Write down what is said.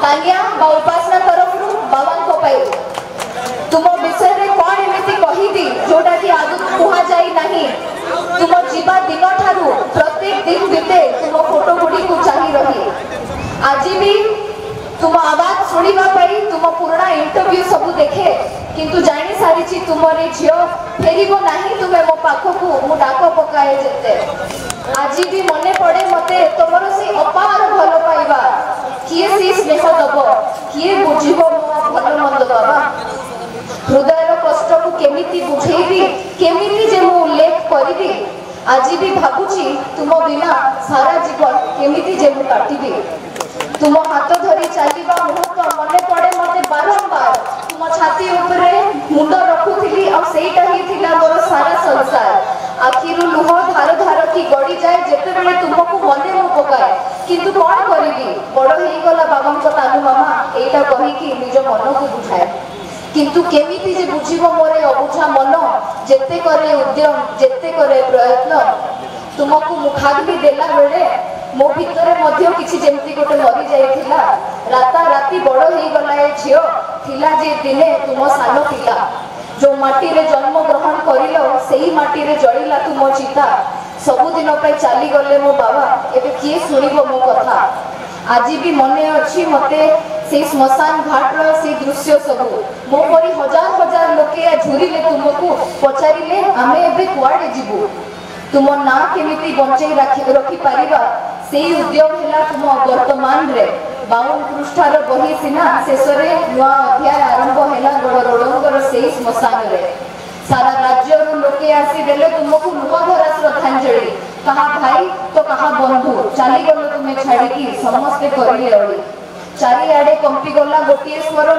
कालिया बा उपासना तरफ बाबा तुम विषय में कौन एमती कहीदी जोटा कि आगु कह जाई नहीं तुम जीवा दिन ठारू प्रत्येक दिन बीते तुम फोटो गुड़ी को चाही रही आज भी तुम आवाज शुणा तुम पुराना इंटरव्यू सब देखे किंतु जानी सारी तुमरे झील फेरब ना तुम्हें मो पाखक मु डाक पकाए जेते आज भी मन पड़े मत तुम से अपार भल पाइबा किए से स्नेह दब किए बुझब मो भल मंद बाबा हृदय कष्ट को केमिति बुझेबी केमिति जे मु उल्लेख करी आज भी भावुची तुम बिना सारा जीवन केमिति जे मु काटिबी तुम हाथ धरी चलवा मुहूर्त मन पड़े मत बारंबार तुम छाती उपरे मुंड रखुली मोर सारा संसार आखिरु लुह धार धार की गड़ी जाए जिते बेले तुमको मने मु पकाए किंतु कौन करी बड़ हो गला बाबा तालु मामा एटा कहीकि निज मन को बुझाए किंतु केमिति जे बुझिबो मोर अबुझा मन जेते करे उद्यम जेते करे प्रयत्न तुमको मुखाग्नि देला बेले मो भितर मध्य किछि जेमति गोटे मरि जाइथिला राता राती बड़ हो गला ए झियो थिला जे दिने तुम सान पिला जो माटी रे जन्म ग्रहण करिलो सेही माटी रे जळिला तुम चिता सबु दिन पे चली गले मो बाबा एबे किए सुनिबो मो कथा आज भी मने अछि मते से श्मशान घाट रो से दृश्य सब मो परी हजार हजार लोके झुरिले तुमको पचारिले आमे एबे कुआडे जीवु तुम ना केमिति बंचई रखी पारिबा सेही उद्यम हैला तुम वर्तमान रे 52 पृष्ठार बही सिना शेष रे नुआ अध्याय आरंभ हैला गड़रोडंगर सेही श्मशान रे सारा राज्य रो लोके आसी देले तुमको लुहधरा श्रद्धांजलि कहा भाई तो कहा बंधु चली गलो तुम्हें छाड़ी की समस्ते करिले अड़ी चारिआडे कंपी गला गोटे स्वर